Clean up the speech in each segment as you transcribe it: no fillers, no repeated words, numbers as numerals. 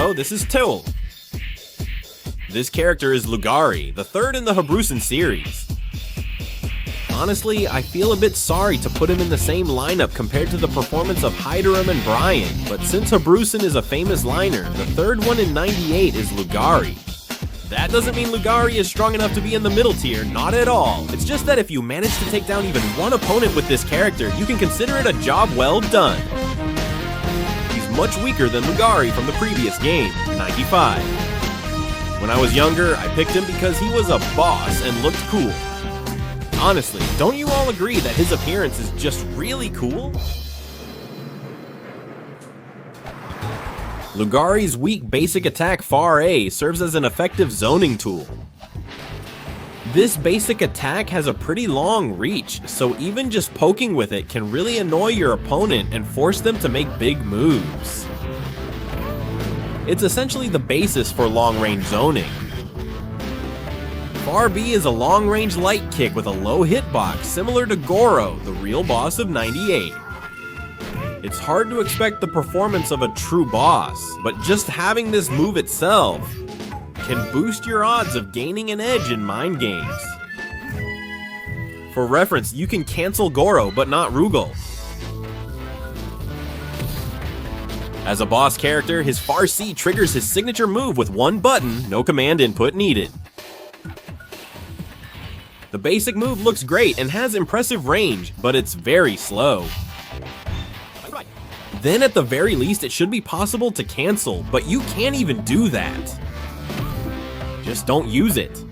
video, this is Till. This character is Lugari, the third in the Habrusen series. Honestly, I feel a bit sorry to put him in the same lineup compared to the performance of Hyderum and Brian, but since Habrusen is a famous liner, the third one in 98 is Lugari. That doesn't mean Lugari is strong enough to be in the middle tier, not at all. It's just that if you manage to take down even one opponent with this character, you can consider it a job well done. He's much weaker than Lugari from the previous game, 95. When I was younger, I picked him because he was a boss and looked cool. Honestly, don't you all agree that his appearance is just really cool? Lugari's weak basic attack Far A serves as an effective zoning tool. This basic attack has a pretty long reach, so even just poking with it can really annoy your opponent and force them to make big moves. It's essentially the basis for long-range zoning. Far B is a long-range light kick with a low hitbox similar to Goro, the real boss of 98. It's hard to expect the performance of a true boss, but just having this move itself can boost your odds of gaining an edge in mind games. For reference, you can cancel Goro, but not Rugal. As a boss character, his Far C triggers his signature move with one button, no command input needed. The basic move looks great and has impressive range, but it's very slow. Then at the very least it should be possible to cancel, but you can't even do that. Just don't use it.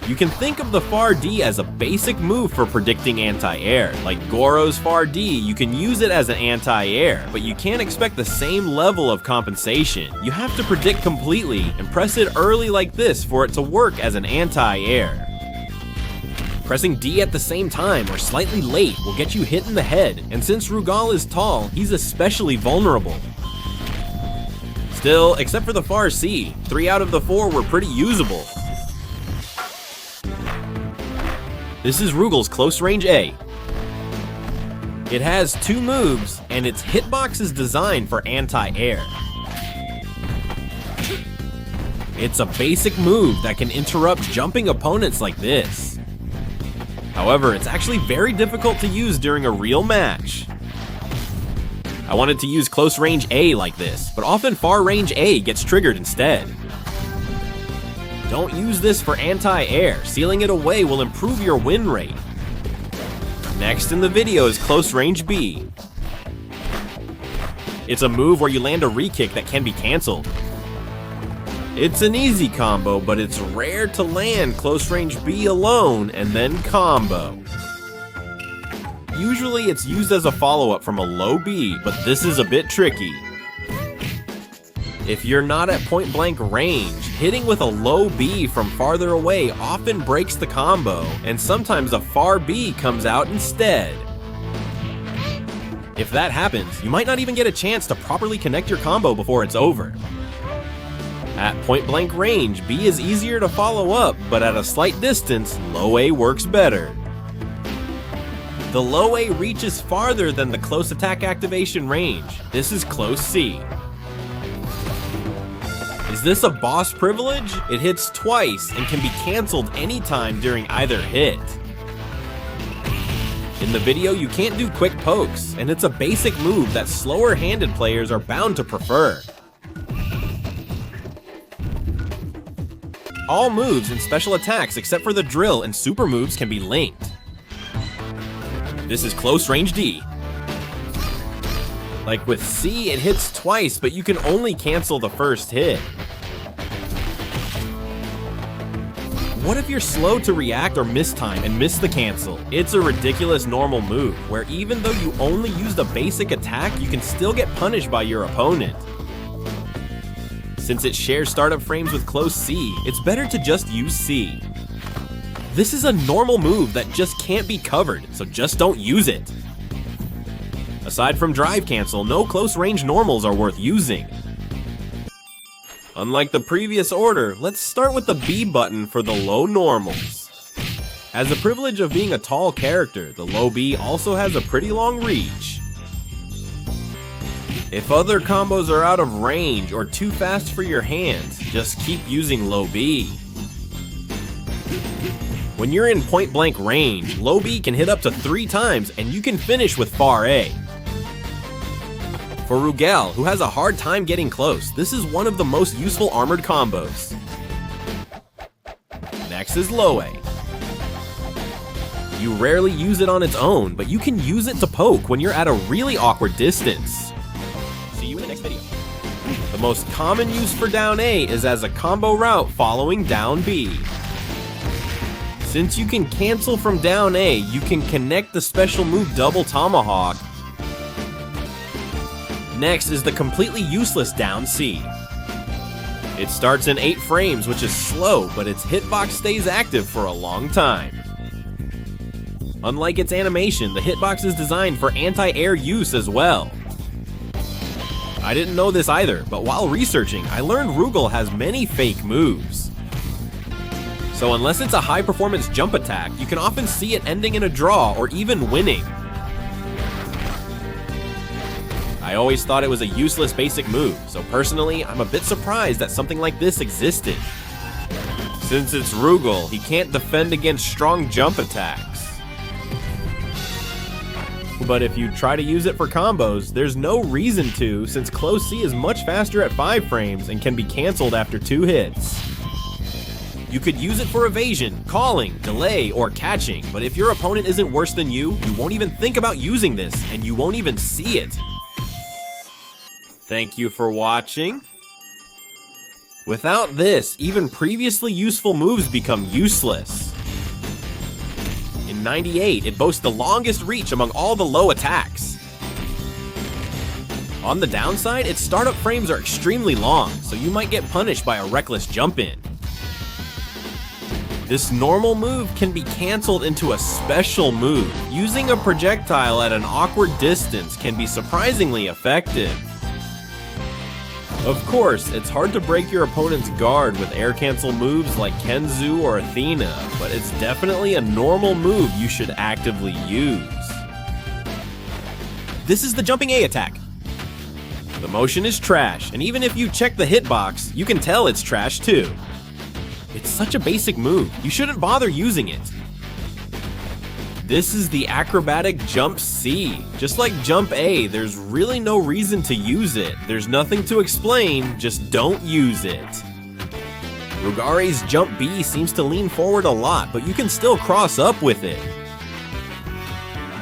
You can think of the Far D as a basic move for predicting anti-air. Like Goro's Far D, you can use it as an anti-air, but you can't expect the same level of compensation. You have to predict completely and press it early like this for it to work as an anti-air. Pressing D at the same time or slightly late will get you hit in the head, and since Rugal is tall, he's especially vulnerable. Still, except for the Far C, 3 out of the 4 were pretty usable. This is Rugal's close range A. It has 2 moves, and its hitbox is designed for anti-air. It's a basic move that can interrupt jumping opponents like this. However, it's actually very difficult to use during a real match. I wanted to use close range A like this, but often far range A gets triggered instead. Don't use this for anti-air, sealing it away will improve your win rate. Next in the video is close range B. It's a move where you land a re-kick that can be cancelled. It's an easy combo, but it's rare to land close range B alone and then combo. Usually it's used as a follow-up from a low B, but this is a bit tricky. If you're not at point blank range, hitting with a low B from farther away often breaks the combo, and sometimes a far B comes out instead. If that happens, you might not even get a chance to properly connect your combo before it's over. At point blank range, B is easier to follow up, but at a slight distance, low A works better. The low A reaches farther than the close attack activation range. This is close C. Is this a boss privilege? It hits twice and can be cancelled anytime during either hit. In the video, you can't do quick pokes, and it's a basic move that slower-handed players are bound to prefer. All moves and special attacks except for the drill and super moves can be linked. This is close range D. Like with C, it hits twice, but you can only cancel the first hit. What if you're slow to react or miss time and miss the cancel? It's a ridiculous normal move, where even though you only used a basic attack, you can still get punished by your opponent. Since it shares startup frames with close C, it's better to just use C. This is a normal move that just can't be covered, so just don't use it. Aside from drive cancel, no close range normals are worth using. Unlike the previous order, let's start with the B button for the low normals. As the privilege of being a tall character, the low B also has a pretty long reach. If other combos are out of range or too fast for your hands, just keep using low B. When you're in point blank range, low B can hit up to 3 times and you can finish with far A. For Rugal, who has a hard time getting close, this is one of the most useful armored combos. Next is low A. You rarely use it on its own, but you can use it to poke when you're at a really awkward distance. See you in the next video. The most common use for down A is as a combo route following down B. Since you can cancel from down A, you can connect the special move Double Tomahawk. Next is the completely useless down C. It starts in 8 frames, which is slow, but its hitbox stays active for a long time. Unlike its animation, the hitbox is designed for anti-air use as well. I didn't know this either, but while researching, I learned Rugal has many fake moves. So unless it's a high-performance jump attack, you can often see it ending in a draw or even winning. I always thought it was a useless basic move, so personally, I'm a bit surprised that something like this existed. Since it's Rugal, he can't defend against strong jump attacks. But if you try to use it for combos, there's no reason to, since close C is much faster at 5 frames and can be cancelled after 2 hits. You could use it for evasion, calling, delay, or catching, but if your opponent isn't worse than you won't even think about using this, and you won't even see it. Thank you for watching. Without this, even previously useful moves become useless. In 98, it boasts the longest reach among all the low attacks. On the downside, its startup frames are extremely long, so you might get punished by a reckless jump in. This normal move can be cancelled into a special move. Using a projectile at an awkward distance can be surprisingly effective. Of course, it's hard to break your opponent's guard with air cancel moves like Kenzu or Athena, but it's definitely a normal move you should actively use. This is the jumping A attack. The motion is trash, and even if you check the hitbox, you can tell it's trash too. It's such a basic move, you shouldn't bother using it. This is the acrobatic jump C. Just like jump A, there's really no reason to use it. There's nothing to explain, just don't use it. Rugare's jump B seems to lean forward a lot, but you can still cross up with it.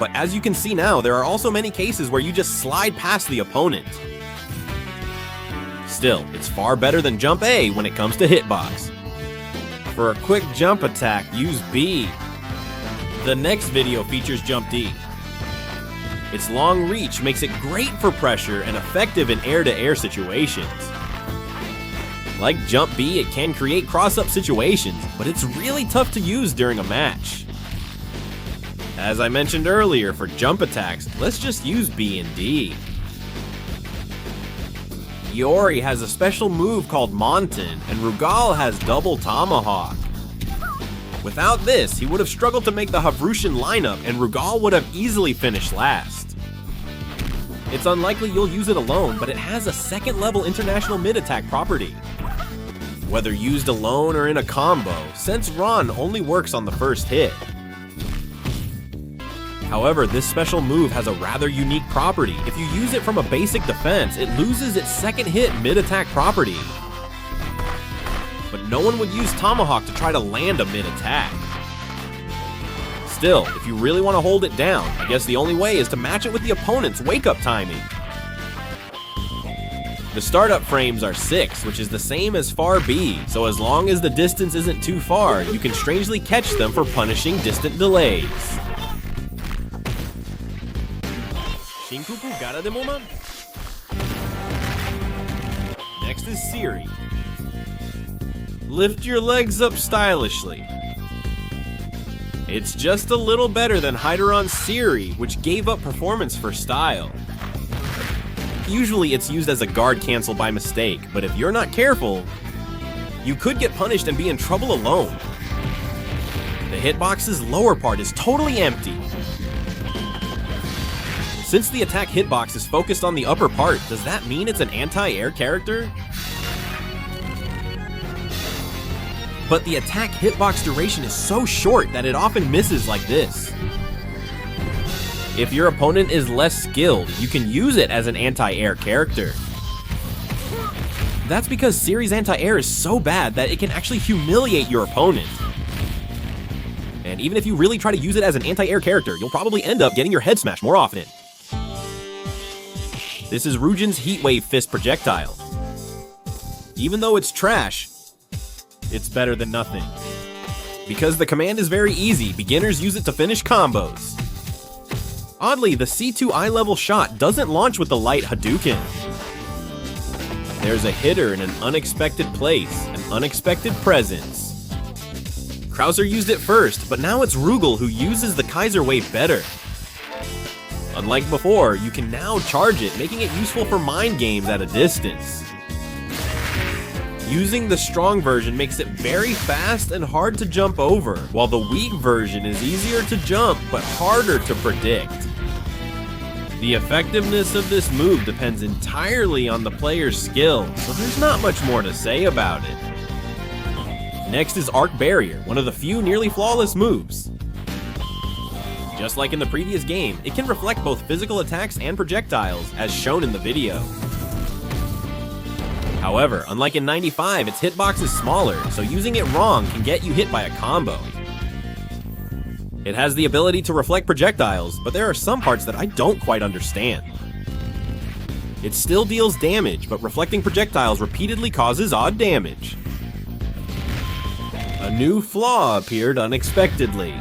But as you can see now, there are also many cases where you just slide past the opponent. Still, it's far better than jump A when it comes to hitbox. For a quick jump attack, use B. The next video features jump D. Its long reach makes it great for pressure and effective in air-to-air situations. Like jump B, it can create cross-up situations, but it's really tough to use during a match. As I mentioned earlier, for jump attacks, let's just use B and D. Iori has a special move called Montan, and Rugal has Double Tomahawk. Without this, he would have struggled to make the Havrushin lineup, and Rugal would have easily finished last. It's unlikely you'll use it alone, but it has a second level international mid-attack property. Whether used alone or in a combo, Sense Ron only works on the first hit. However, this special move has a rather unique property. If you use it from a basic defense, it loses its second hit mid-attack property. But no one would use Tomahawk to try to land a mid-attack. Still, if you really want to hold it down, I guess the only way is to match it with the opponent's wake-up timing. The startup frames are 6, which is the same as far B, so as long as the distance isn't too far, you can strangely catch them for punishing distant delays. Shinkuku Gara de Moma? Next is Siri. Lift your legs up stylishly. It's just a little better than Heideron's Siri, which gave up performance for style. Usually it's used as a guard cancel by mistake, but if you're not careful, you could get punished and be in trouble alone. The hitbox's lower part is totally empty. Since the attack hitbox is focused on the upper part, does that mean it's an anti-air character? But the attack hitbox duration is so short that it often misses like this. If your opponent is less skilled, you can use it as an anti-air character. That's because Series anti-air is so bad that it can actually humiliate your opponent. And even if you really try to use it as an anti-air character, you'll probably end up getting your head smashed more often. This is Rugal's Heatwave Fist projectile. Even though it's trash, it's better than nothing. Because the command is very easy, beginners use it to finish combos. Oddly, the C2 eye level shot doesn't launch with the light Hadouken. There's a hitter in an unexpected place, an unexpected presence. Krauser used it first, but now it's Rugal who uses the Kaiser Wave better. Unlike before, you can now charge it, making it useful for mind games at a distance. Using the strong version makes it very fast and hard to jump over, while the weak version is easier to jump but harder to predict. The effectiveness of this move depends entirely on the player's skill, so there's not much more to say about it. Next is Arc Barrier, one of the few nearly flawless moves. Just like in the previous game, it can reflect both physical attacks and projectiles, as shown in the video. However, unlike in 95, its hitbox is smaller, so using it wrong can get you hit by a combo. It has the ability to reflect projectiles, but there are some parts that I don't quite understand. It still deals damage, but reflecting projectiles repeatedly causes odd damage. A new flaw appeared unexpectedly.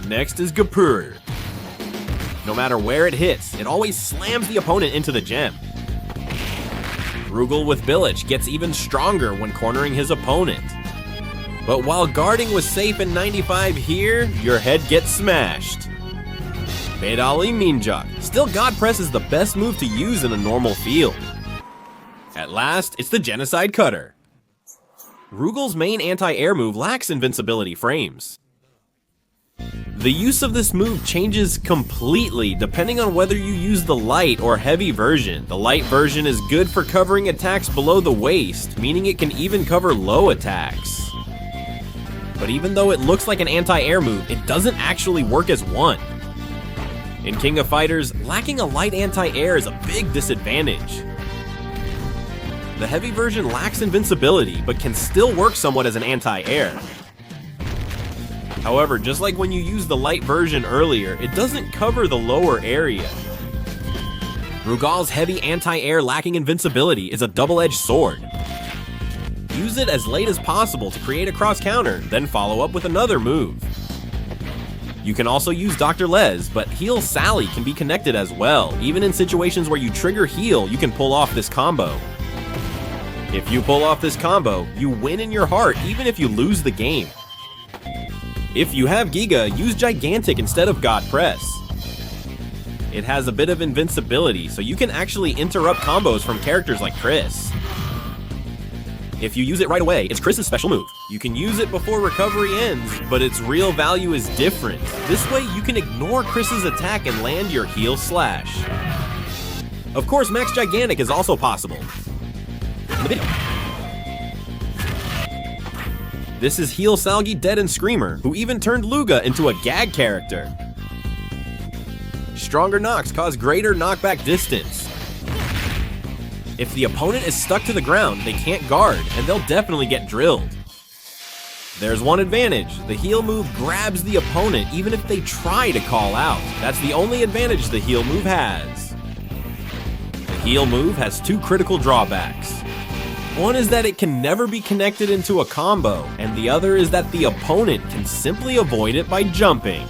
Next is Gapur. No matter where it hits, it always slams the opponent into the gem. Rugal with Billich gets even stronger when cornering his opponent. But while guarding was safe in 95 here, your head gets smashed. Bedali Minjak. Still, God Press is the best move to use in a normal field. At last, it's the Genocide Cutter. Rugal's main anti-air move lacks invincibility frames. The use of this move changes completely depending on whether you use the light or heavy version. The light version is good for covering attacks below the waist, meaning it can even cover low attacks. But even though it looks like an anti-air move, it doesn't actually work as one. In King of Fighters, lacking a light anti-air is a big disadvantage. The heavy version lacks invincibility, but can still work somewhat as an anti-air. However, just like when you use the light version earlier, it doesn't cover the lower area. Rugal's heavy anti-air lacking invincibility is a double-edged sword. Use it as late as possible to create a cross-counter, then follow up with another move. You can also use Dr. Les, but Heal Sally can be connected as well. Even in situations where you trigger heal, you can pull off this combo. If you pull off this combo, you win in your heart even if you lose the game. If you have Giga, use Gigantic instead of God Press. It has a bit of invincibility, so you can actually interrupt combos from characters like Chris. If you use it right away, it's Chris's special move. You can use it before recovery ends, but its real value is different. This way you can ignore Chris's attack and land your heal slash. Of course, Max Gigantic is also possible. In the video. This is Heal Salgi, Dead and Screamer, who even turned Luga into a gag character. Stronger knocks cause greater knockback distance. If the opponent is stuck to the ground, they can't guard, and they'll definitely get drilled. There's one advantage, the heal move grabs the opponent even if they try to call out. That's the only advantage the heal move has. The heal move has two critical drawbacks. One is that it can never be connected into a combo, and the other is that the opponent can simply avoid it by jumping.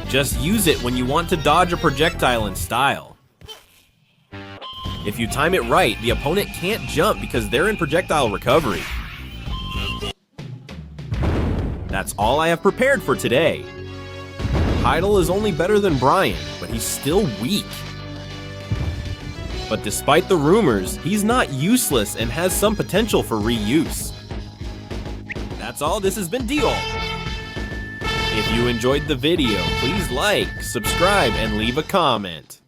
Just use it when you want to dodge a projectile in style. If you time it right, the opponent can't jump because they're in projectile recovery. That's all I have prepared for today. Heidel is only better than Brian, but he's still weak. But despite the rumors, he's not useless and has some potential for reuse. That's all, this has been Diol. If you enjoyed the video, please like, subscribe, and leave a comment.